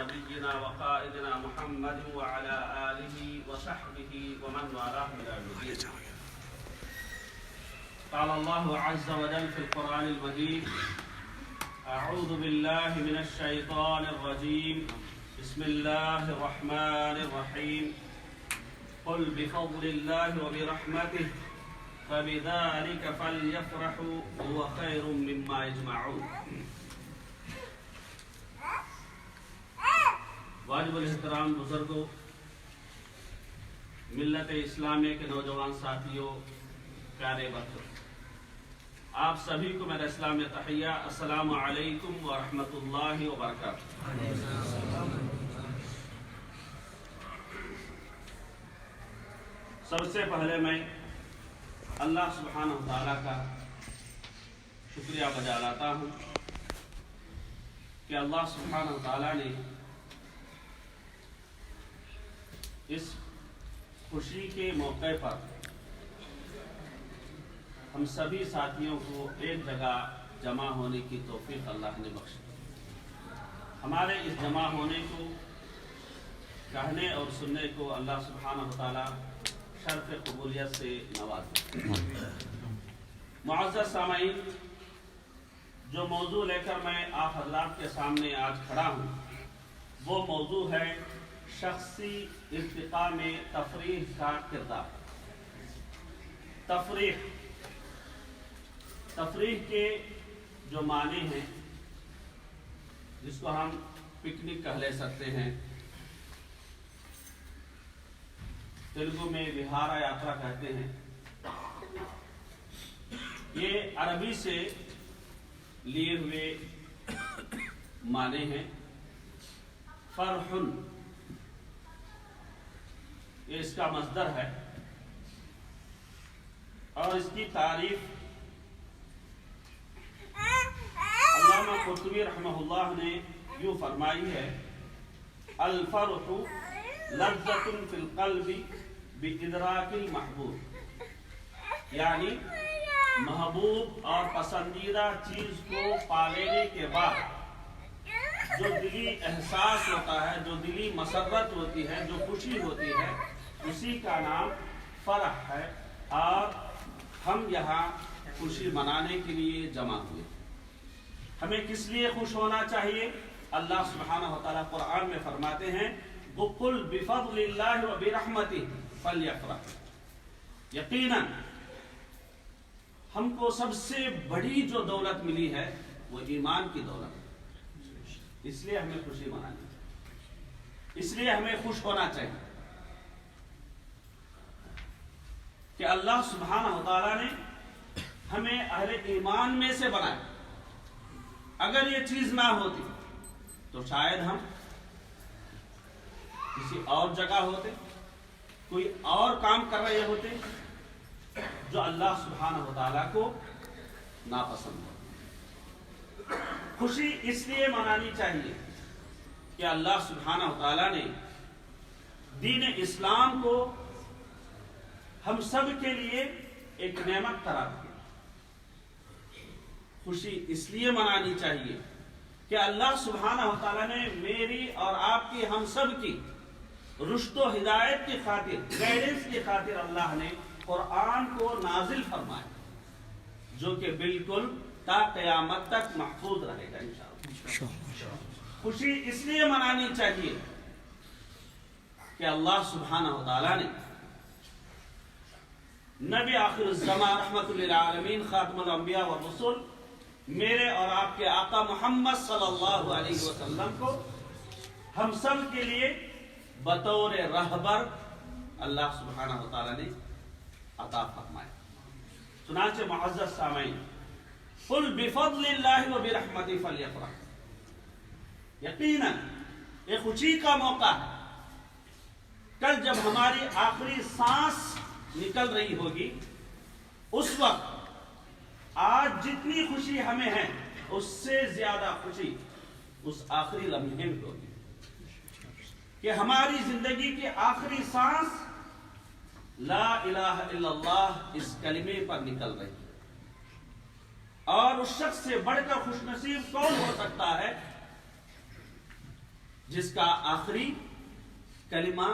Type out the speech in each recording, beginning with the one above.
نبينا وقائدنا محمد وعلى آله وصحبه ومن والاه إلى يوم الدين. قال الله عز وجل في القرآن المجيد: أعوذ بالله من الشيطان الرجيم. بسم الله الرحمن الرحيم. قل بفضل الله وبرحمته فبذلك فليفرحوا هو خير مما يجمعون. واجب الاحترام بزرگوں، ملت اسلامیہ کے نوجوان ساتھیوں، پیارے بچوں، آپ سبھی کو میرا اسلامی تحیہ، السلام علیکم ورحمۃ اللہ وبرکاتہ۔ سب سے پہلے میں اللہ سبحانہ وتعالیٰ کا شکریہ بجا لاتا ہوں کہ اللہ سبحانہ وتعالیٰ نے اس خوشی کے موقع پر ہم سبھی ساتھیوں کو ایک جگہ جمع ہونے کی توفیق اللہ نے بخشی۔ ہمارے اس جمع ہونے کو، کہنے اور سننے کو اللہ سبحانہ وتعالیٰ شرف قبولیت سے نوازے۔ معزز سامعین، جو موضوع لے کر میں آپ حضرات کے سامنے آج کھڑا ہوں، وہ موضوع ہے شخصی ارتقاء میں تفریح کا کردار۔ تفریح کے جو معنی ہیں، جس کو ہم پکنک کہہ لے سکتے ہیں، تیلگو میں وہارا یاترا کہتے ہیں، یہ عربی سے لیے ہوئے معنی ہیں۔ فرحن، یہ اس کا مصدر ہے، اور اس کی تعریف علامہ قرطبی رحمہ اللہ نے یوں فرمائی ہے: الفرح لذۃ فی القلب بادراک المحبوب، یعنی محبوب اور پسندیدہ چیز کو پا لینے کے بعد جو دلی احساس ہوتا ہے، جو دلی مسرت ہوتی ہے، جو خوشی ہوتی ہے، اسی کا نام فرح ہے۔ اور ہم یہاں خوشی منانے کے لیے جمع ہوئے۔ ہمیں کس لیے خوش ہونا چاہیے؟ اللہ سبحانہ وتعالیٰ قرآن میں فرماتے ہیں: قُلْ بِفَضْلِ اللَّهِ وَبِرَحْمَتِهِ فَلْيَفْرَحُوا۔ یقیناً ہم کو سب سے بڑی جو دولت ملی ہے وہ ایمان کی دولت ہے۔ اس لیے ہمیں خوشی منانی چاہیے، اس لیے ہمیں خوش ہونا چاہیے کہ اللہ سبحانہ وتعالیٰ نے ہمیں اہل ایمان میں سے بنایا۔ اگر یہ چیز نہ ہوتی تو شاید ہم کسی اور جگہ ہوتے، کوئی اور کام کر رہے ہوتے جو اللہ سبحانہ وتعالیٰ کو ناپسند ہو۔ خوشی اس لیے منانی چاہیے کہ اللہ سبحانہ وتعالیٰ نے دین اسلام کو ہم سب کے لیے ایک نعمت قرار دیا۔ خوشی اس لیے منانی چاہیے کہ اللہ سبحانہ وتعالیٰ نے میری اور آپ کی، ہم سب کی رشد و ہدایت کی خاطر، گائیڈنس کی خاطر اللہ نے قرآن کو نازل فرمایا، جو کہ بالکل تا قیامت تک محفوظ رہے گا انشاءاللہ۔ خوشی اس لیے منانی چاہیے کہ اللہ سبحانہ وتعالیٰ نے نبی آخر الزمان رحمت للعالمین خاتم الانبیاء والرسل، میرے اور آپ کے آقا محمد صلی اللہ علیہ وسلم کو ہم سب کے لیے بطور رہبر اللہ سبحانہ وتعالیٰ نے عطا فرمایا۔ چنانچہ معزز سامعین، قل بفضل اللہ وبرحمتہ فلیفرحوا، یقیناً یہ خوشی کا موقع ہے۔ کل جب ہماری آخری سانس نکل رہی ہوگی، اس وقت آج جتنی خوشی ہمیں ہے اس سے زیادہ خوشی اس آخری لمحے میں ہوگی کہ ہماری زندگی کی آخری سانس لا الہ الا اللہ اس کلمے پر نکل رہی ہے۔ اور اس شخص سے بڑھ کر خوش نصیب کون ہو سکتا ہے جس کا آخری کلمہ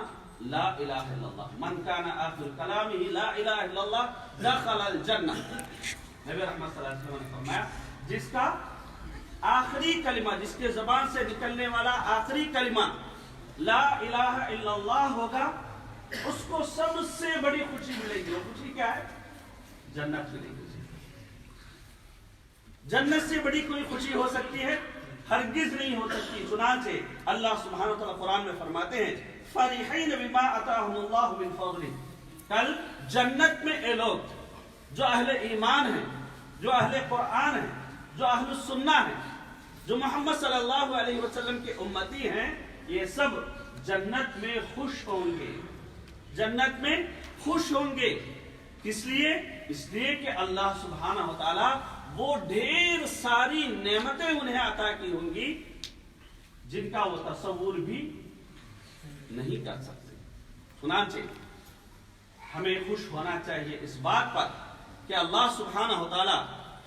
لا الہ الا اللہ، من کان آخر کلامہ لا الہ الا اللہ دخل الجنہ، نبی رحمت صلی اللہ علیہ وسلم نے فرمایا جس کا آخری کلمہ، جس کے زبان سے نکلنے والا آخری کلمہ لا الہ الا اللہ ہوگا، اس کو سب سے بڑی خوشی ملے گی۔ وہ خوشی کیا ہے؟ جنت ملے گی۔ جنت سے بڑی کوئی خوشی ہو سکتی ہے؟ ہرگز نہیں ہو سکتی۔ چنانچہ اللہ سبحانہ و تعالیٰ قرآن میں فرماتے ہیں فرحین بما آتاہم اللہ من فضلہ، کل جنت میں اے لوگ جو اہل ایمان ہیں، جو اہل قرآن ہیں، جو اہل السنہ ہیں، جو محمد صلی اللہ علیہ وسلم کے امتی ہیں، یہ سب جنت میں خوش ہوں گے، جنت میں خوش ہوں گے۔ کس لیے؟ اس لیے کہ اللہ سبحانہ و تعالیٰ وہ ڈھیر ساری نعمتیں انہیں عطا کی ہوں گی جن کا وہ تصور بھی نہیں کر سکتے۔ چنانچہ ہمیں خوش ہونا چاہیے اس بات پر کہ اللہ سبحانہ و تعالیٰ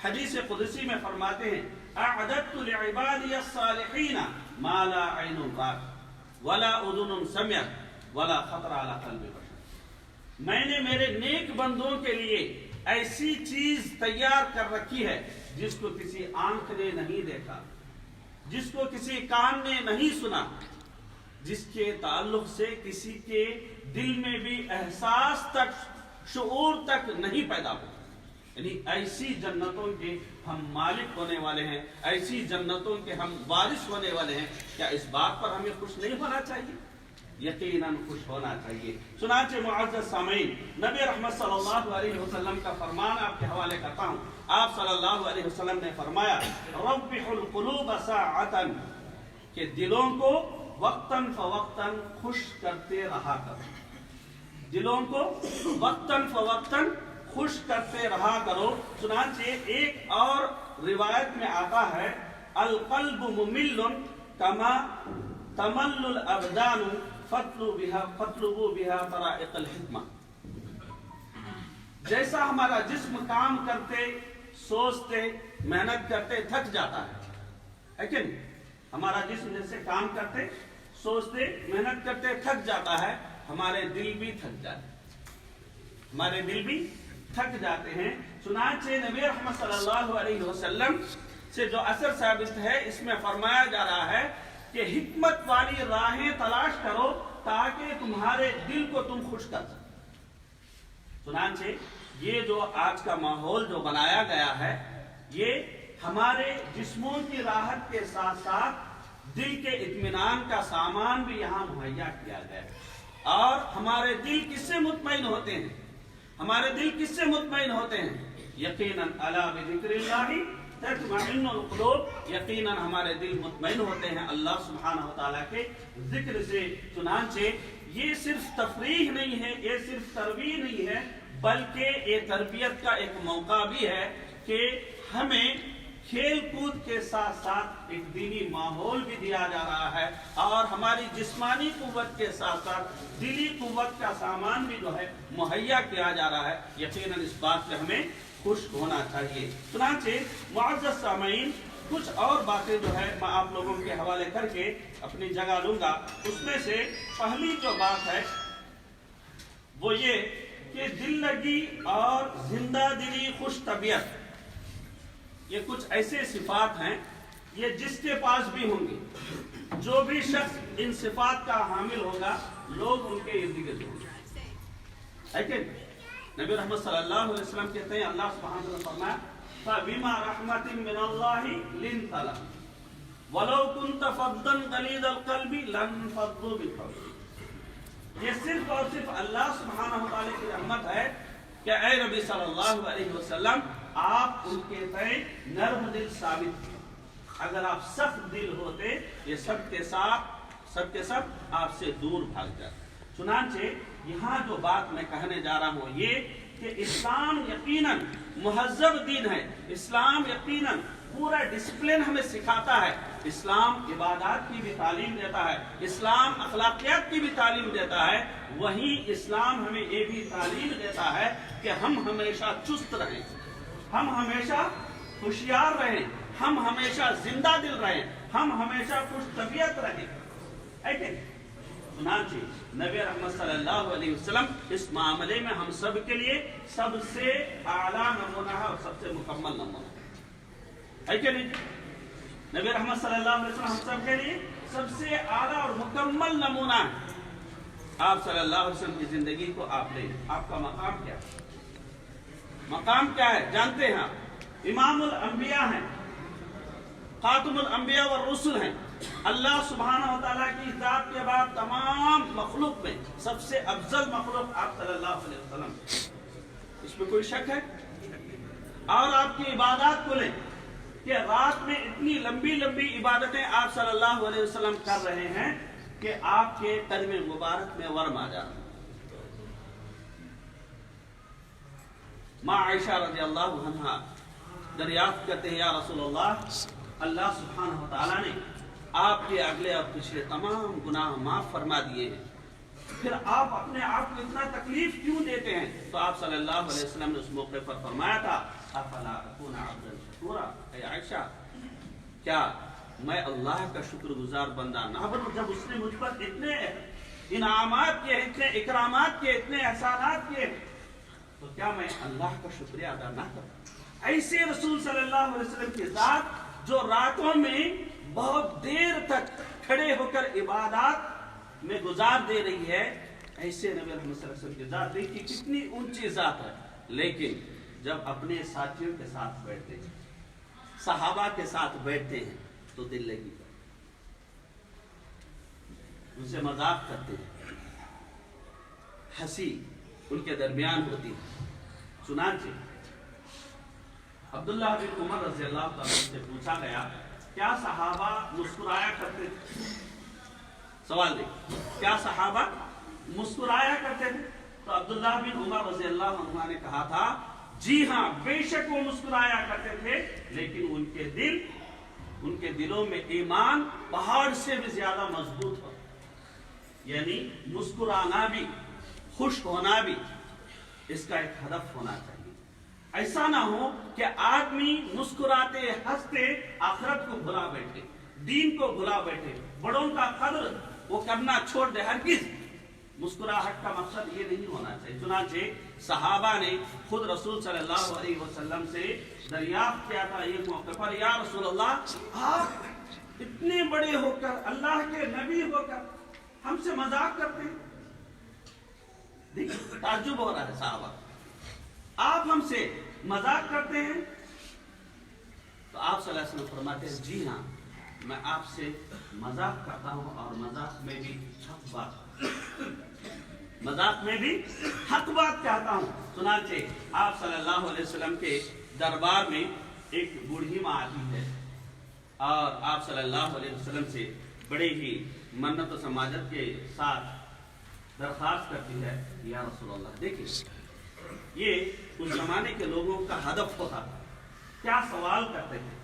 حدیث قدسی میں فرماتے ہیں اعددت لعبادی الصالحین ما لا عین رأت ولا اذن سمعت ولا خطر علی قلب بشر، میں نے میرے نیک بندوں کے لیے ایسی چیز تیار کر رکھی ہے جس کو کسی آنکھ نے نہیں دیکھا، جس کو کسی کان نے نہیں سنا، جس کے تعلق سے کسی کے دل میں بھی احساس تک، شعور تک نہیں پیدا ہو۔ یعنی ایسی جنتوں کے ہم مالک ہونے والے ہیں، ایسی جنتوں کے ہم وارث ہونے والے ہیں۔ کیا اس بات پر ہمیں خوش نہیں ہونا چاہیے؟ یقیناً خوش ہونا چاہیے۔ چنانچہ معزز سامعین، نبی رحمت صلی اللہ علیہ وسلم کا فرمان آپ کے حوالے کرتا ہوں۔ آپ صلی اللہ علیہ وسلم نے فرمایا ربح القلوب ساعتا، کہ دلوں کو وقتاً فوقتاً خوش کرتے رہا کرو، دلوں کو وقتاً فوقتاً خوش کرتے رہا کرو۔ چنانچہ ایک اور روایت میں آتا ہے القلب ممل کما تمل الابدان فاطلبوا بها طرائق الحکمہ، جیسا ہمارا جسم کام کرتے، سوچتے، محنت کرتے تھک جاتا ہے کہ نہیں؟ ہمارا جسم جیسے کام کرتے، سوچتے، محنت کرتے تھک جاتا ہے، ہمارے دل بھی تھک جاتے ہیں، ہمارے دل بھی تھک جاتے ہیں۔ چنانچہ نبی رحمت صلی اللہ علیہ وسلم سے جو اثر ثابت ہے، اس میں فرمایا جا رہا ہے کہ حکمت والی راہیں تلاش کرو تاکہ تمہارے دل کو تم خوش کر سکو۔ چنانچہ یہ جو آج کا ماحول جو بنایا گیا ہے، یہ ہمارے جسموں کی راحت کے ساتھ ساتھ دل کے اطمینان کا سامان بھی یہاں مہیا کیا گیا ہے۔ اور ہمارے دل کس سے مطمئن ہوتے ہیں؟ ہمارے دل کس سے مطمئن ہوتے ہیں؟ یقیناً الا بذکر اللہ تطمئن القلوب، یقیناً ہمارے دل مطمئن ہوتے ہیں اللہ سبحانہ و تعالیٰ کے ذکر سے۔ چنانچہ یہ صرف تفریح نہیں ہے، یہ صرف تربیت نہیں ہے، بلکہ یہ تربیت کا ایک موقع بھی ہے کہ ہمیں کھیل کود کے ساتھ ساتھ ایک دینی ماحول بھی دیا جا رہا ہے، اور ہماری جسمانی قوت کے ساتھ ساتھ دلی قوت کا سامان بھی جو ہے مہیا کیا جا رہا ہے۔ یقیناً اس بات سے ہمیں خوش ہونا چاہیے۔ چنانچہ معزز سامعین، کچھ اور باتیں جو ہے میں آپ لوگوں کے حوالے کر کے اپنی جگہ لوں گا۔ اس میں سے پہلی جو بات ہے وہ یہ کہ دل لگی اور زندہ دلی، خوش طبیعت، یہ کچھ ایسے صفات ہیں، یہ جس کے پاس بھی ہوں گے، جو بھی شخص ان صفات کا حامل ہوگا، لوگ ان کے ارد گرد ہوں گے۔ لیکن نبی رحمت صلی اللہ علیہ وسلم کہتے ہیں اللہ سبحانہ وتعالی فرمایا فَبِمَا رَحْمَةٍ مِّنَ اللَّهِ لِنْتَ لَهُمْ وَلَوْ كُنْتَ فَظًّا غَلِيظَ الْقَلْبِ لَانفَضُّوا مِنْ حَوْلِكَ۔ یہ صرف اور صرف اللہ سبحانہ وتعالی کی رحمت ہے کہ اے نبی صلی اللہ علیہ وسلم، آپ ان کے تئیں نرم دل ثابت ہیں۔ اگر آپ سخت دل ہوتے، یہ سب کے سب آپ سے دور بھاگ جاتے۔ چنانچہ یہاں جو بات میں کہنے جا رہا ہوں یہ کہ اسلام یقیناً مہذب دین ہے، اسلام یقیناً پورا ڈسپلن ہمیں سکھاتا ہے، اسلام عبادات کی بھی تعلیم دیتا ہے، اسلام اخلاقیات کی بھی تعلیم دیتا ہے، وہیں اسلام ہمیں یہ بھی تعلیم دیتا ہے کہ ہم ہمیشہ چست رہیں، ہم ہمیشہ ہوشیار رہیں، ہم ہمیشہ زندہ دل رہیں، ہم ہمیشہ خوش طبیعت رہیں۔ ہے کہ چنانچہ نبی رحمت صلی اللہ علیہ وسلم اس معاملے میں ہم سب کے لیے سب سے اعلیٰ نمونہ ہے اور سب سے مکمل نمونہ ہے کہ نہیں؟ نبی رحمت صلی اللہ علیہ وسلم ہم سب کے لیے سب سے اعلیٰ اور مکمل نمونہ ہے۔ آپ صلی اللہ علیہ وسلم کی زندگی کو آپ لیں، آپ کا مقام کیا ہے؟ مقام کیا ہے جانتے ہیں آپ؟ امام الانبیاء ہیں، خاتم الانبیاء والرسل ہیں۔ اللہ سبحانہ وتعالیٰ کی ذات کے بعد تمام مخلوق میں سب سے افضل مخلوق آپ صلی اللہ علیہ وسلم، اس میں کوئی شک ہے؟ اور آپ کی عبادات کو لیں کہ رات میں اتنی لمبی لمبی عبادتیں آپ صلی اللہ علیہ وسلم کر رہے ہیں کہ آپ کے قدم مبارک میں ورم آ جاتا ہے۔ ماں عائشہ رضی اللہ عنہا دریافت کرتے ہیں، یا رسول اللہ سبحانہ وتعالیٰ نے آپ کے اگلے اور پچھلے تمام گناہ معاف فرما دیے ہیں، پھر آپ اپنے آپ کو اتنا تکلیف کیوں دیتے ہیں؟ تو آپ صلی اللہ علیہ وسلم نے اس موقع پر فرمایا تھا، افلا اکون عبدا شکورا، اے عائشہ کیا میں اللہ کا شکر گزار بندہ نہ بنوں؟ جب اس نے مجھ پر اتنے انعامات کیے، اتنے اکرامات کیے، اتنے احسانات کیے، تو کیا میں اللہ کا شکریہ ادا نہ کروں؟ ایسے رسول صلی اللہ علیہ وسلم کی ذات جو راتوں میں بہت دیر تک کھڑے ہو کر عبادات میں گزار دے رہی ہے، ایسے نبی محمد صلی اللہ علیہ وسلم کی ذات دیکھیے کتنی اونچی ذات ہے، لیکن جب اپنے ساتھیوں کے ساتھ بیٹھتے ہیں، صحابہ کے ساتھ بیٹھتے ہیں تو دل لگی ان سے مذاق کرتے ہیں، ہنسی ان کے درمیان ہوتی ہے۔ چنانچہ عبداللہ بن عمر رضی اللہ تعالیٰ سے پوچھا گیا، کیا صحابہ مسکرایا کرتے تھے؟ سوال دیکھ، کیا صحابہ مسکرایا کرتے تھے؟ تو عبداللہ بن عمر رضی اللہ عنہ نے کہا تھا، جی ہاں بے شک وہ مسکرایا کرتے تھے، لیکن ان کے دلوں میں ایمان پہاڑ سے بھی زیادہ مضبوط ہو، یعنی مسکرانا بھی، خوش ہونا بھی اس کا ایک ہدف ہونا چاہیے۔ ایسا نہ ہو کہ آدمی مسکراتے ہنستے آخرت کو بھلا بیٹھے، دین کو بھلا بیٹھے، بڑوں کا قدر وہ کرنا چھوڑ دے۔ ہرگز مسکراہٹ کا مقصد یہ نہیں ہونا چاہیے۔ چنانچہ صحابہ نے خود رسول صلی اللہ علیہ وسلم سے دریافت کیا تھا یہ موقع پر، یا رسول اللہ آپ اتنے بڑے ہو کر، اللہ کے نبی ہو کر ہم سے مذاق کرتے ہیں؟ دیکھیں تعجب ہو رہا ہے صحابہ، آپ ہم سے مذاق کرتے ہیں؟ تو آپ صلی اللہ علیہ وسلم فرماتے ہیں، جی ہاں میں آپ سے مذاق کرتا ہوں، اور مذاق میں بھی حق بات، مذاق میں بھی حق بات کہتا ہوں۔ چنانچہ آپ صلی اللہ علیہ وسلم کے دربار میں ایک بوڑھی ماں آتی ہے اور آپ صلی اللہ علیہ وسلم سے بڑے ہی منت و سماجت کے ساتھ درخواست کرتی ہے، یا رسول اللہ دیکھیں یہ اس زمانے کے لوگوں کا ہدف ہوتا تھا، کیا سوال کرتے تھے،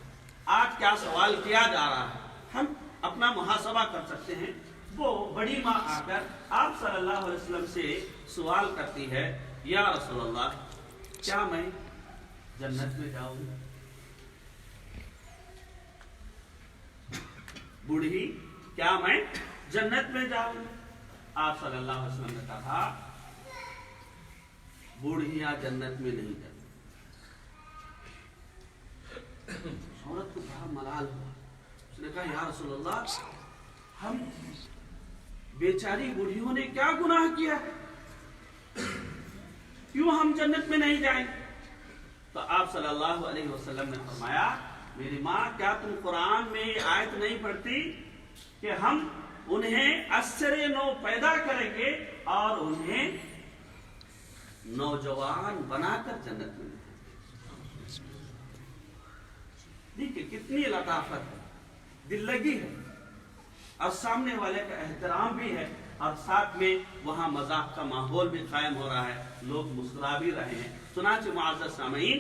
آج کیا سوال کیا جا رہا ہے، ہم اپنا محاسبہ کر سکتے ہیں۔ وہ بڑی ماں آ کر آپ صلی اللہ علیہ وسلم سے سوال کرتی ہے، یا رسول اللہ کیا میں جنت میں جاؤں گی؟ بوڑھی، کیا میں جنت میں جاؤں گی؟ آپ صلی اللہ علیہ وسلم نے کہا، بوڑھیاں جنت میں نہیں جاتی۔ عورت کو بڑا ملال ہوا، اس نے کہا، یا رسول اللہ ہم بیچاری بوڑھیوں نے کیا گناہ کیا، کیوں ہم جنت میں نہیں جائیں؟ تو آپ صلی اللہ علیہ وسلم نے فرمایا، میری ماں کیا تم قرآن میں یہ آیت نہیں پڑھتی کہ ہم انہیں عصر نو پیدا کریں گے اور انہیں نوجوان بنا کر جنت میں لے؟ دیکھیں کتنی لطافت ہے، دل لگی ہے، اور سامنے والے کا احترام بھی ہے، اور ساتھ میں وہاں مذاق کا ماحول بھی قائم ہو رہا ہے، لوگ مسکرا بھی رہے ہیں۔ چنانچہ معزز سامعین،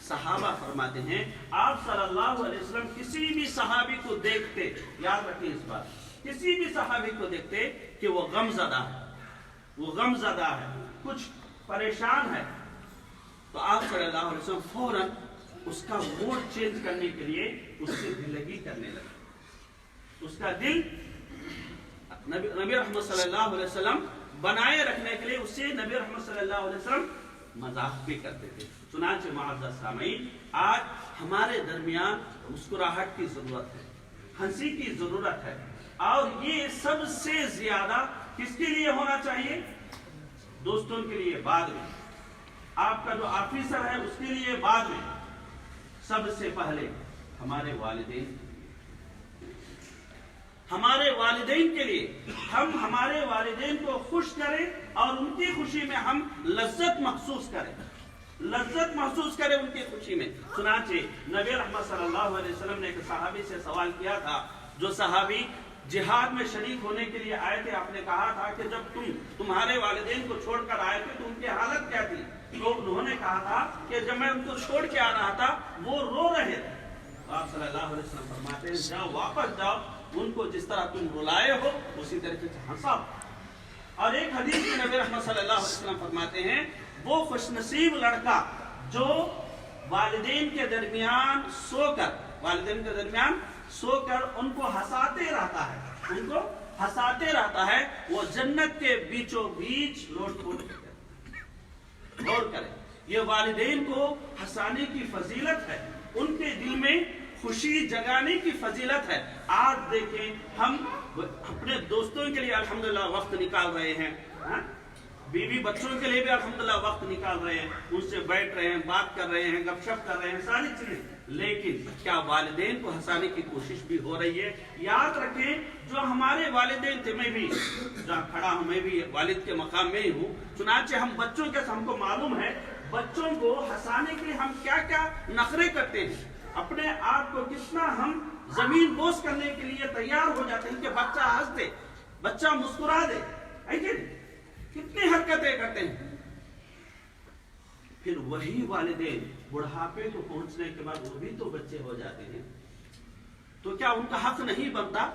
صحابہ فرماتے ہیں آپ صلی اللہ علیہ وسلم کسی بھی صحابی کو دیکھتے، یاد رکھیں اس بات، کسی بھی صحابی کو دیکھتے کہ وہ غم زدہ ہے، وہ غم زدہ ہے، کچھ پریشان ہے، تو آپ صلی اللہ علیہ وسلم فوراً اس کا موڈ چینج کرنے کے لیے اس سے دل لگی کرنے لگے، اس کا دل نبی رحمت صلی اللہ علیہ وسلم بنائے رکھنے کے لیے اس سے نبی رحمت صلی اللہ علیہ وسلم مذاق بھی کرتے تھے. چنانچہ معزز سامعین، آج ہمارے درمیان مسکراہٹ کی ضرورت ہے، ہنسی کی ضرورت ہے، اور یہ سب سے زیادہ کس کے لیے ہونا چاہیے؟ دوستوں کے لیے بعد میں، آپ کا جو آفیسر ہے اس کے لیے بعد میں، سب سے پہلے ہمارے والدین، ہمارے والدین کے لیے ہم ہمارے والدین کو خوش کریں اور ان کی خوشی میں ہم لذت محسوس کریں، لذت محسوس کریں ان کی خوشی میں. چنانچہ نبی رحمت صلی اللہ علیہ وسلم نے ایک صحابی سے سوال کیا تھا، جو صحابی جہاد میں شریک ہونے کے لیے آئے تھے. آپ نے کہا تھا کہ جب تمہارے والدین کو چھوڑ کر آئے تھے تو ان کی حالت کیا تھی؟ تو انہوں نے کہا تھا کہ جب میں ان کو چھوڑ کے آ رہا تھا وہ رو رہے تھے. آپ صلی اللہ علیہ وسلم فرماتے ہیں جاؤ، واپس جاؤ، ان کو جس طرح تم رلائے ہو اسی طریقے سے ہنساؤ. اور ایک حدیث میں نبی رحمت صلی اللہ علیہ وسلم فرماتے ہیں وہ خوش نصیب لڑکا جو والدین کے درمیان سو کر ان کو ہنساتے رہتا ہے، ان کو ہنساتے رہتا ہے، وہ جنت کے بیچوں بیچ لوٹ غور کرے. یہ والدین کو ہنسانے کی فضیلت ہے، ان کے دل میں خوشی جگانے کی فضیلت ہے. آج دیکھیں ہم اپنے دوستوں کے لیے الحمدللہ وقت نکال رہے ہیں، بیوی بچوں کے لیے بھی الحمدللہ وقت نکال رہے ہیں، ان سے بیٹھ رہے ہیں، بات کر رہے ہیں، گپ شپ کر رہے ہیں، ساری چیزیں. لیکن کیا والدین کو ہنسانے کی کوشش بھی ہو رہی ہے؟ یاد رکھیں جو ہمارے والدین تھے، میں بھی جہاں کھڑا ہوں میں بھی والد کے مقام میں ہی ہوں. چنانچہ ہم بچوں کے ہم کو معلوم ہے بچوں کو ہنسانے کے لیے ہم کیا کیا نخرے کرتے ہیں، اپنے آپ کو کتنا ہم زمین بوس کرنے کے لیے تیار ہو جاتے ہیں کہ بچہ ہنس دے، بچہ مسکرا دے، کتنی حرکتیں کرتے ہیں. پھر وہی والدین بڑھاپے کو پہنچنے کے بعد وہ بھی تو بچے ہو جاتے ہیں، تو کیا ان کا حق نہیں بنتا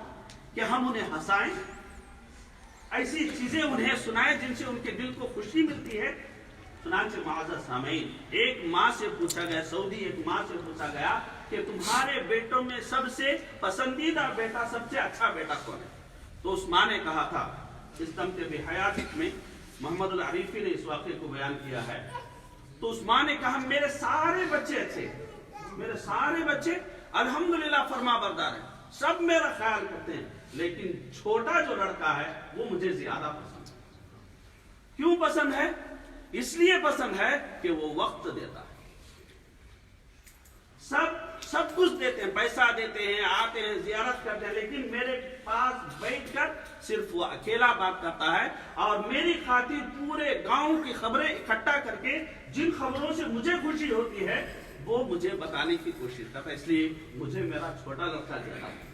کہ ہم انہیں ہنسائیں، ایسی چیزیں انہیں سنائیں جن سے ان کے دل کو خوشی ملتی ہے. چنانچہ معزز سامعین، ایک ماں سے پوچھا گیا، سعودی ایک ماں سے پوچھا گیا کہ تمہارے بیٹوں میں سب سے پسندیدہ بیٹا، سب سے اچھا بیٹا کون ہے؟ تو اس ماں نے کہا تھا، استمتع بحیاتک میں محمد العریفی نے اس واقعے کو بیان کیا ہے. تو اس ماں نے کہا میرے سارے بچے اچھے، میرے سارے بچے الحمدللہ فرما بردار ہیں، سب میرا خیال کرتے ہیں، لیکن چھوٹا جو لڑکا ہے وہ مجھے زیادہ پسند ہے. کیوں پسند ہے؟ اس لیے پسند ہے کہ وہ وقت دیتا ہے، سب کچھ دیتے ہیں، پیسہ دیتے ہیں، آتے ہیں، زیارت کرتے ہیں، لیکن میرے پاس بیٹھ کر صرف وہ اکیلا بات کرتا ہے اور میری خاطر پورے گاؤں کی خبریں اکٹھا کر کے جن خبروں سے مجھے خوشی ہوتی ہے وہ مجھے بتانے کی کوشش کرتا ہے. اس لیے مجھے میرا چھوٹا لڑکا دیتا ہے.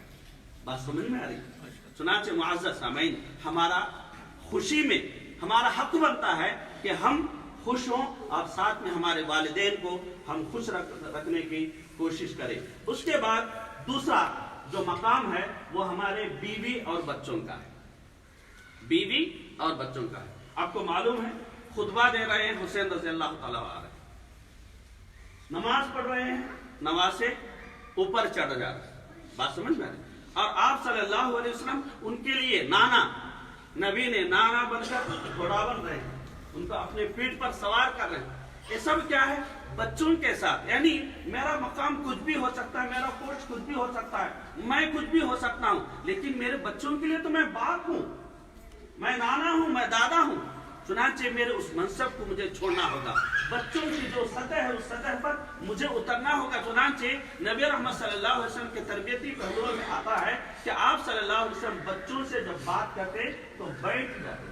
بات سمجھ میں آ رہی؟ چنانچہ معزز سامعین، ہمارا خوشی میں ہمارا حق بنتا ہے کہ ہم خوش ہوں اور ساتھ میں ہمارے والدین کو ہم خوش رکھنے کی کوشش کریں. اس کے بعد دوسرا جو مقام ہے وہ ہمارے بیوی اور بچوں کا ہے، بیوی اور بچوں کا ہے. آپ کو معلوم ہے خطبہ دے رہے ہیں حسین رضی اللہ تعالیٰ عنہ، نماز پڑھ رہے ہیں، نماز سے اوپر چڑھ جا رہے ہیں. بات سمجھ میں آ رہی؟ اور آپ صلی اللہ علیہ وسلم ان کے لیے نانا، نبی نے نانا بن کر گھوڑا بن رہے ہیں، ان کو اپنے پیٹھ پر سوار کر رہے ہیں. یہ سب کیا ہے؟ بچوں کے ساتھ. یعنی میرا مقام کچھ بھی ہو سکتا ہے، میرا پوسٹ کچھ بھی ہو سکتا ہے، میں کچھ بھی ہو سکتا ہوں، لیکن میرے بچوں کے لیے تو میں باپ ہوں، میں نانا ہوں، میں دادا ہوں. چنانچہ میرے اس منصب کو مجھے چھوڑنا ہوگا، بچوں کی جو سطح ہے اس سطح پر مجھے اترنا ہوگا. چنانچہ نبی رحمت صلی اللہ علیہ وسلم کے تربیتی پہلوؤں میں آتا ہے کہ آپ صلی اللہ علیہ وسلم بچوں سے جب بات کرتے تو بیٹھ جاتے،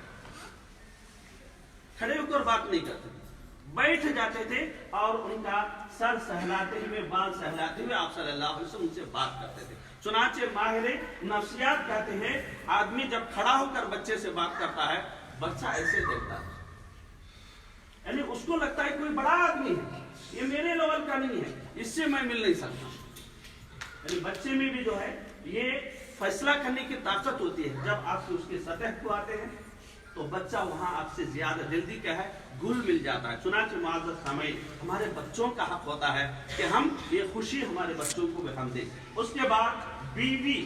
کھڑے ہو کر بات نہیں کرتے، بیٹھ جاتے تھے اور ان کا سر سہلاتے ہوئے، بال سہلاتے ہوئے آپ صلی اللہ علیہ وسلم ان سے بات کرتے تھے. چنانچہ ماہر نفسیات کہتے ہیں آدمی جب کھڑا ہو کر بچے سے بات کرتا ہے بچہ ایسے دیکھتا ہے، یعنی اس کو لگتا ہے کوئی بڑا آدمی ہے، یہ میرے لیول کا نہیں ہے، اس سے میں مل نہیں سکتا. یعنی بچے میں بھی جو ہے یہ فیصلہ کرنے کی طاقت ہوتی ہے. جب آپ اس کی سطح کو آتے ہیں تو بچہ وہاں آپ سے زیادہ جلدی کیا ہے گھل مل جاتا ہے. چنانچہ معزز سامعین، ہمارے بچوں کا حق ہوتا ہے کہ ہم یہ خوشی ہمارے بچوں کو بھی ہم دیں. اس کے بعد بیوی،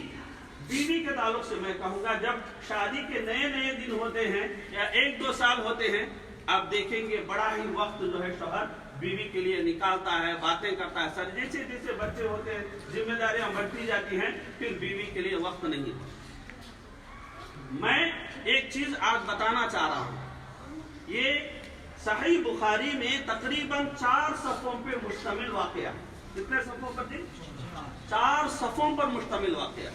بیوی کے تعلق سے میں کہوں گا جب شادی کے نئے نئے دن ہوتے ہیں یا 1-2 سال ہوتے ہیں، آپ دیکھیں گے بڑا ہی وقت جو ہے شوہر بیوی کے لیے نکالتا ہے، باتیں کرتا ہے. سر جیسے جیسے بچے ہوتے ہیں، ذمہ داریاں بڑھتی جاتی ہیں، پھر بیوی کے لیے وقت نہیں ہوتا. میں ایک چیز آج بتانا چاہ رہا ہوں، یہ صحیح بخاری میں تقریباً 4 صفحوں پہ مشتمل واقعہ. کتنے صفحوں پر تھی؟ 4 صفحوں پر مشتمل واقعہ.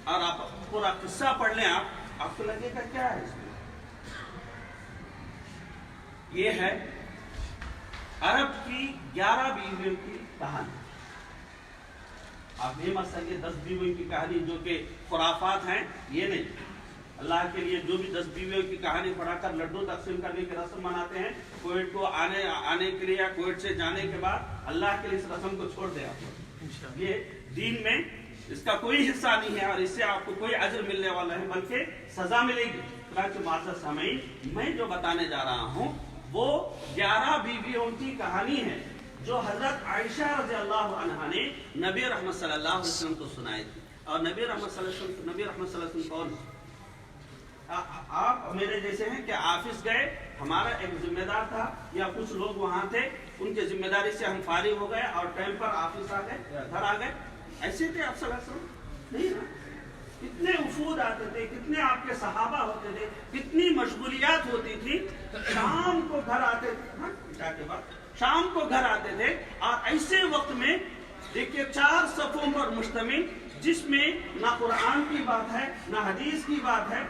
اور آپ پورا قصہ پڑھ لیں، آپ کو لگے گا کیا ہے اس میں. یہ ہے عرب کی 11 بیویوں کی کہانی. آپ یہ مت سمجھیے 10 بیویوں کی کہانی جو کہ خرافات ہیں، یہ نہیں. اللہ کے لیے جو بھی 10 بیویوں کی کہانی پڑھا کر لڈو تقسیم کرنے کی رسم مناتے ہیں، کویت کو آنے کے لیے یا کویت سے جانے کے بعد اللہ کے لیے اس رسم کو چھوڑ دیں. یہ دین میں اس کا کوئی حصہ نہیں ہے اور اس سے آپ کو کوئی اجر ملنے والا ہے بلکہ سزا ملے گی. معزز سامعین، میں جو بتانے جا رہا ہوں وہ 11 بیویوں کی کہانی ہے جو حضرت عائشہ رضی اللہ عنہا نے نبی رحمت صلی اللہ علیہ وسلم کو سنائی تھی. اور نبی رحمت صلی اللہ علیہ وسلم کون؟ آپ میرے جیسے ہیں کہ آفس گئے، ہمارا ایک ذمہ دار تھا یا کچھ لوگ وہاں تھے، ان کے ذمہ داری سے ہم فارغ ہو گئے اور ٹائم پر آفس آ گئے، گھر آ گئے. ایسے تھے آپ صلی اللہ علیہ وسلم؟ نہیں نا. کتنے وفود آتے تھے، کتنے آپ کے صحابہ ہوتے تھے، کتنی مشغولیات ہوتی تھی. شام کو گھر آتے تھے، عشاء کے بعد شام کو گھر آتے تھے. اور ایسے وقت میں دیکھیے 4 صفوں پر مشتمل، جس میں نہ قرآن کی بات ہے نہ حدیث کی بات ہے،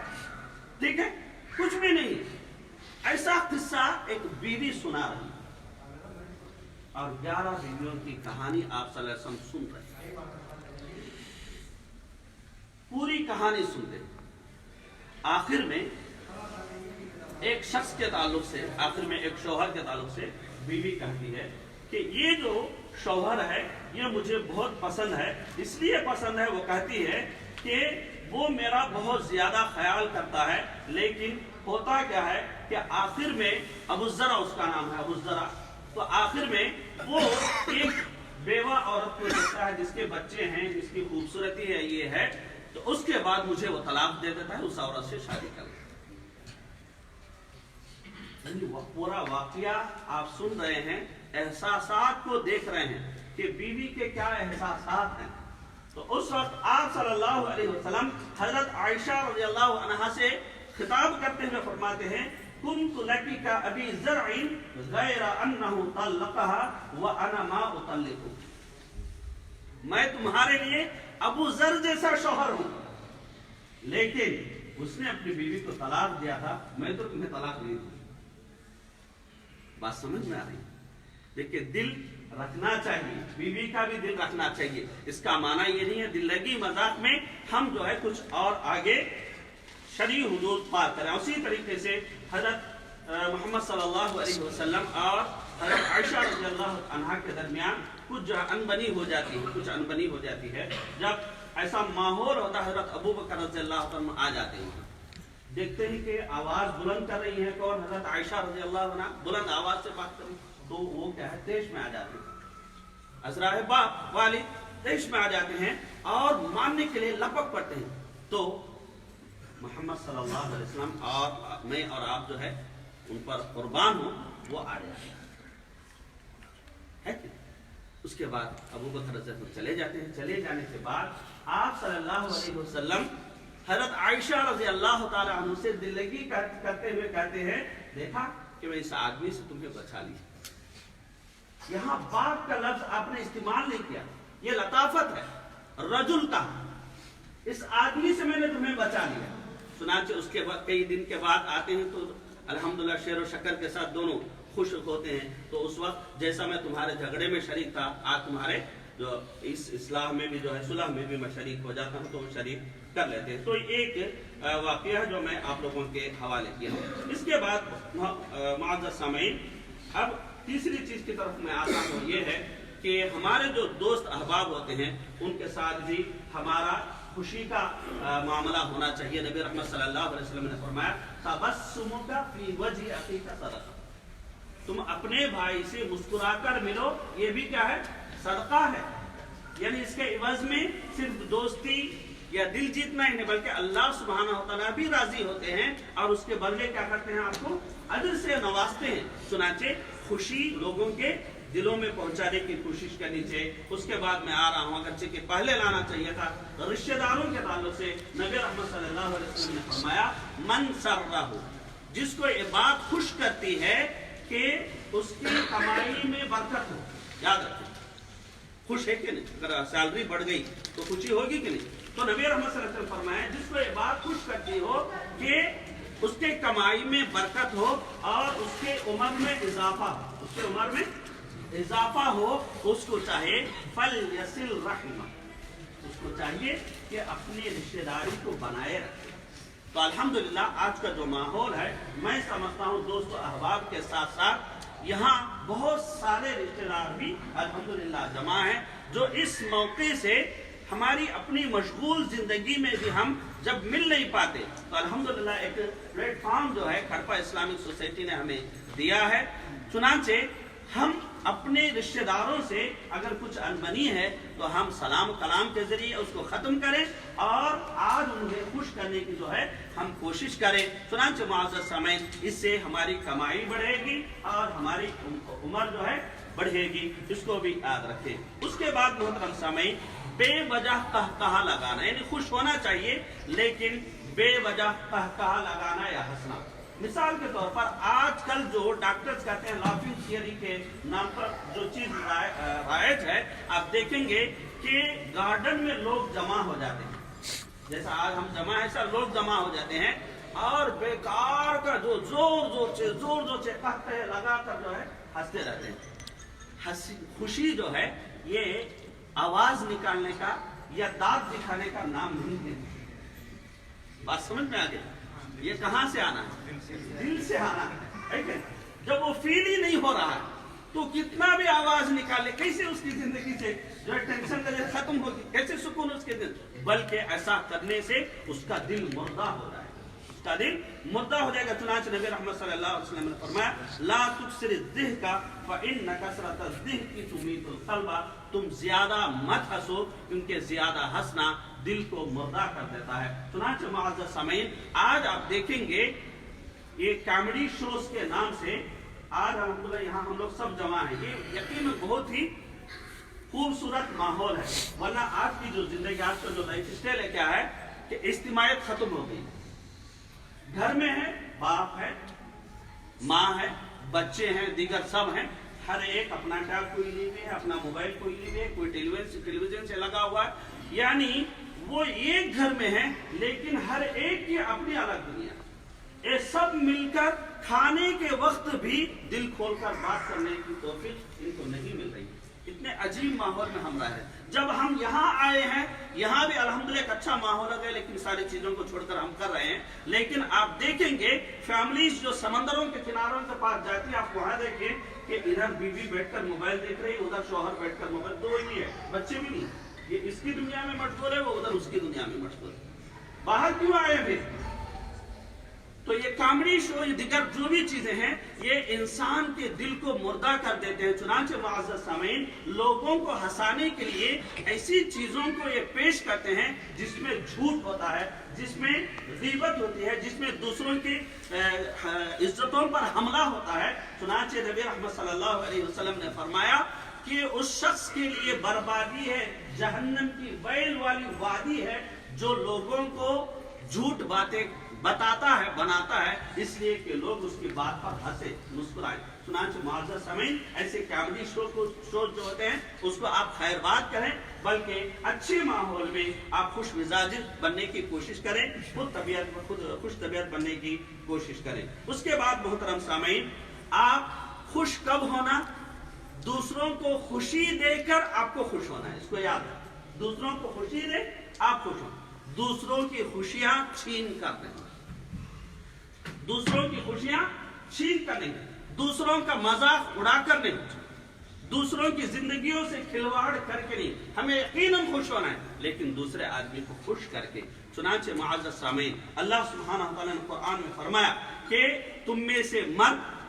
ٹھیک ہے، کچھ بھی نہیں. ایسا قصہ ایک بیوی سنا رہی اور 11 بیویوں کی کہانی آپ صلی اللہ علیہ وسلم سن رہے. پوری کہانی سنتے. آخر میں ایک شخص کے تعلق سے، آخر میں ایک شوہر کے تعلق سے بیوی کہتی ہے کہ یہ جو شوہر ہے یہ مجھے بہت پسند ہے. اس لیے پسند ہے، وہ کہتی ہے کہ وہ میرا بہت زیادہ خیال کرتا ہے، لیکن ہوتا کیا ہے کہ آخر میں ابو ذرا اس کا نام ہے، ابو ذرا، تو آخر میں وہ ایک بیوہ عورت کو دیکھتا ہے جس کے بچے ہیں، جس کی خوبصورتی ہے، یہ ہے، تو اس کے بعد مجھے وہ طلاق دے دیتا ہے، اس عورت سے شادی کر لیتا ہے. وہ پورا واقعہ آپ سن رہے ہیں، احساسات کو دیکھ رہے ہیں کہ بیوی کے کیا احساسات ہیں. تو اس وقت آپ صلی اللہ علیہ وسلم حضرت عائشہ رضی اللہ عنہا سے خطاب کرتے ہوئے فرماتے ہیں كنت لك كأبي زرع غير أنه طلقها وأنا ما أطلقه. میں تمہارے لیے ابو ذر جیسا شوہر ہوں، لیکن اس نے اپنی بیوی کو طلاق دیا تھا، میں تو تمہیں طلاق نہیں دوں. بات سمجھ میں آ رہی؟ دیکھیں، دل رکھنا چاہیے، بیوی کا بھی دل رکھنا چاہیے. اس کا معنی یہ نہیں ہے دل لگی مذاق میں ہم جو ہے کچھ اور آگے شرعی حدود پار کریں. اسی طریقے سے حضرت محمد صلی اللہ علیہ وسلم اور حضرت عائشہ رضی اللہ عنہا کے درمیان کچھ انبنی ہو جاتی ہے. جب ایسا ماحول ہوتا ہے، حضرت ابو بکر رضی اللہ عنہ آ جاتے ہیں، دیکھتے ہیں کہ آواز بلند کر رہی ہے کون؟ حضرت عائشہ رضی اللہ عنہ بلند آواز سے بات کر رہی، تو وہ کیا ہے، دیش میں آ جاتے ہیں. ازراہ باپ والد دیش میں آ جاتے ہیں اور ماننے کے لیے لپک پڑتے ہیں. تو محمد صلی اللہ علیہ وسلم اور میں اور آپ جو ہے ان پر قربان ہوں، وہ آ جاتے ہیں. اس کے بعد ابو بکر رضی اللہ عنہ چلے جاتے ہیں. چلے جانے کے بعد آپ صلی اللہ علیہ وسلم حضرت عائشہ رضی اللہ تعالی عنہ سے دلگی کرتے ہوئے کہتے ہیں، دیکھا کہ میں اس آدمی سے تمہیں بچا لی. یہاں باپ کا لفظ آپ نے استعمال نہیں کیا، یہ لطافت ہے رجل کا. اس آدمی سے میں نے تمہیں بچا لیا. چنانچہ اس کے بعد کئی دن کے بعد آتے ہیں تو الحمدللہ شیر و شکر کے ساتھ دونوں خوش ہوتے ہیں. تو اس وقت جیسا میں تمہارے جھگڑے میں شریک تھا، آج تمہارے جو اس اصلاح میں بھی جو ہے صلح میں بھی میں شریک ہو جاتا ہوں، تو وہ شریک کر لیتے ہیں. تو ایک واقعہ جو میں آپ لوگوں کے حوالے کیا ہوں. اس کے بعد معزز سامعین، اب تیسری چیز کی طرف میں آتا ہوں، یہ ہے کہ ہمارے جو دوست احباب ہوتے ہیں ان کے ساتھ بھی ہمارا خوشی کا معاملہ ہونا چاہیے. نبی رحمت صلی اللہ علیہ وسلم نے فرمایا تبسمک فی وجہ اخیک صدقہ. تم اپنے بھائی سے مسکرا کر ملو، یہ بھی کیا ہے؟ صدقہ ہے. یعنی اس کے عوض میں صرف دوستی یا دل جیتنا ہی نہیں بلکہ اللہ سبحانہ وتعالی بھی راضی ہوتے ہیں اور اس کے بدلے کیا کرتے ہیں؟ آپ کو اجر سے نوازتے ہیں۔ چنانچہ خوشی لوگوں کے دلوں میں پہنچانے کی کوشش کرنی چاہیے۔ اس کے بعد میں آ رہا ہوں، اگرچہ کہ پہلے لانا چاہیے تھا، رشتہ داروں کے تعلق سے نبی رحمت صلی اللہ علیہ وسلم نے فرمایا من سرہ، جس کو یہ بات خوش کرتی ہے کہ اس کی کمائی میں برکت ہو۔ یاد رکھیں، خوش ہے کہ نہیں؟ اگر سیلری بڑھ گئی تو خوشی ہوگی کہ نہیں؟ تو نبی رحمت صلی اللہ علیہ وسلم فرمایا جس کو یہ بات خوش کرتی ہو کہ اس کے کمائی میں برکت ہو اور اس کے عمر میں اضافہ ہو، اس کے عمر میں اضافہ ہو، اس کو چاہے فَلْيَصِلْ رَحِمَهُ، اس کو چاہیے کہ اپنی رشتہ داری کو بنائے رکھے۔ تو الحمدللہ آج کا جو ماحول ہے، میں سمجھتا ہوں دوست و احباب کے ساتھ ساتھ یہاں بہت سارے رشتہ دار بھی الحمدللہ جمع ہیں، جو اس موقع سے ہماری اپنی مشغول زندگی میں بھی ہم جب مل نہیں پاتے تو الحمدللہ ایک پلیٹ فارم جو ہے کھڑپا اسلامک سوسائٹی نے ہمیں دیا ہے۔ چنانچہ ہم اپنے رشتہ داروں سے اگر کچھ انبنی ہے تو ہم سلام کلام کے ذریعے اس کو ختم کریں اور آج انہیں خوش کرنے کی جو ہے ہم کوشش کریں۔ چنانچہ معزز سامعین، اس سے ہماری کمائی بڑھے گی اور ہماری عمر جو ہے بڑھے گی، اس کو بھی یاد رکھیں۔ اس کے بعد محترم سامعین، بے وجہ قہقہا لگانا، یعنی خوش ہونا چاہیے لیکن بے وجہ قہقہا لگانا یا ہنسنا۔ مثال کے طور پر آج کل جو ڈاکٹرز کہتے ہیں لافنگ تھیوری کے نام پر جو چیز رائج ہے، آپ دیکھیں گے کہ گارڈن میں لوگ جمع ہو جاتے ہیں، جیسا آج ہم جمع ہیں سر، لوگ جمع ہو جاتے ہیں اور بیکار کا جو زور زور سے قہقہے لگا کر جو ہے ہنستے رہتے ہیں۔ خوشی جو ہے یہ آواز نکالنے کا یا دانت دکھانے کا نام نہیں ہے۔ بات سمجھ میں آ گئی؟ یہ کہاں سے آنا ہے؟ دل سے آنا ہے۔ جب وہ فیل ہی نہیں ہو رہا ہے تو کتنا بھی آواز نکالے، کیسے اس کی زندگی سے جو ہے ٹینشن کا ختم ہوگی، کیسے سکون اس کے دل؟ بلکہ ایسا کرنے سے اس کا دل مردہ ہو جائے گا، اس کا دل مردہ ہو جائے گا۔ چنانچہ نبی رحمت صلی اللہ علیہ وسلم نے فرمایا لا تکثر الضحک فإن کثرۃ الضحک تمیت القلب، تم زیادہ مت ہنسو کیونکہ زیادہ ہنسنا دل کو مردہ کر دیتا ہے۔ چنانچہ معزز سامعین، آج آپ دیکھیں گے یہ کامیڈی شوز کے نام سے آج الحمدللہ یہاں ہم لوگ سب جمع ہیں، یہ یقیناً بہت ہی خوبصورت ماحول ہے، ورنہ آج کی جو زندگی، آج کا جو لائف اسٹائل ہے کیا ہے کہ اجتماعیت ختم ہو گئی۔ گھر میں ہے، باپ ہے، ماں ہے، بچے ہیں، دیگر سب ہیں، ہر ایک اپنا ٹیب کوئی لیے ہے، اپنا موبائل کوئی لیے ہے، کوئی ٹیلی ویژن سے لگا ہوا ہے، یعنی وہ ایک گھر میں ہے لیکن ہر ایک کی اپنی الگ دنیا۔ یہ سب مل کر کھانے کے وقت بھی دل کھول کر بات کرنے کی توفیق ان کو نہیں مل رہی۔ اتنے عجیب ماحول میں ہم رہ رہے ہیں۔ جب ہم یہاں آئے ہیں، یہاں بھی الحمدللہ ایک اچھا ماحول ہے لیکن ساری چیزوں کو چھوڑ کر ہم کر رہے ہیں، لیکن آپ دیکھیں گے فیملیز جو سمندروں کے کناروں کے پاس جاتی ہیں، آپ وہاں دیکھیں کہ ادھر بیوی بیٹھ کر موبائل دیکھ رہی ہے، ادھر شوہر بیٹھ کر موبائل، دو ہی ہے، بچے بھی نہیں، یہ اس کی دنیا میں مشغول ہے، وہ ادھر اس کی دنیا میں مشغول ہے۔ باہر کیوں آئے پھر؟ تو یہ کامیڈی شو، یہ دیگر جو بھی چیزیں ہیں، یہ انسان کے دل کو مردہ کر دیتے ہیں۔ چنانچہ معزز سامعین، لوگوں کو ہنسانے کے لیے ایسی چیزوں کو یہ پیش کرتے ہیں جس میں جھوٹ ہوتا ہے، جس میں غیبت ہوتی ہے، جس میں دوسروں کی عزتوں پر حملہ ہوتا ہے۔ چنانچہ نبی رحمت صلی اللہ علیہ وسلم نے فرمایا کہ اس شخص کے لیے بربادی ہے، جہنم کی ویل والی وادی ہے، جو لوگوں کو جھوٹ باتیں بتاتا ہے، بناتا ہے، اس لیے کہ لوگ اس کی بات پر ہنسے، مسکرائیں۔ چنانچہ معزز سامعین، ایسے کامیڈی شو جو ہوتے ہیں اس کو آپ خیر بات کریں، بلکہ اچھے ماحول میں آپ خوش مزاج بننے کی کوشش کریں، خود خوش طبیعت بننے کی کوشش کریں۔ اس کے بعد محترم سامعین، آپ خوش کب ہونا؟ دوسروں کو خوشی دے کر آپ کو خوش ہونا ہے، اس کو یاد رکھیں۔ دوسروں کو خوشی دے آپ خوش ہوں، دوسروں کی خوشیاں چھین کر دیں، دوسروں کی خوشیاں چھین کر نہیں، دوسروں کا مذاق اڑا کر نہیں، دوسروں کی زندگیوں سے کھلواڑ کر کے نہیں، ہمیں یقیناً خوش ہونا ہے لیکن دوسرے آدمی کو خوش کر کے۔ چنانچہ معزز سامعین، اللہ سبحانہ وتعالیٰ نے قرآن میں فرمایا کہ تم میں سے مرد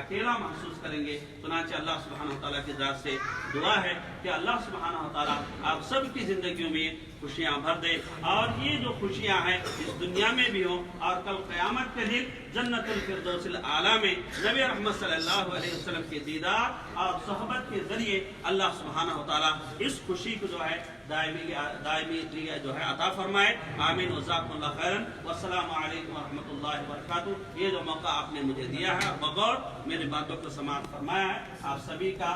اکیلا محسوس کریں گے۔ چنانچہ اللہ سبحانہ وتعالیٰ کی ذات سے دعا ہے کہ اللہ سبحانہ وتعالیٰ آپ سب کی زندگیوں میں خوشیاں بھر دے، اور یہ جو خوشیاں ہیں اس دنیا میں بھی ہوں، اور کل قیامت کے دن جنت الفردوس الاعلیٰ میں نبی رحمت صلی اللہ علیہ وسلم کے دیدار اور صحبت کے ذریعے اللہ سبحانہ وتعالیٰ اس خوشی کو جو ہے دائمی جو ہے عطا فرمائے۔ آمین وجزاکم اللہ خیرن، والسلام علیکم ورحمۃ اللہ وبرکاتہ۔ یہ جو موقع آپ نے مجھے دیا ہے، بغور میری باتوں کو سماعت فرمایا ہے، آپ سبھی کا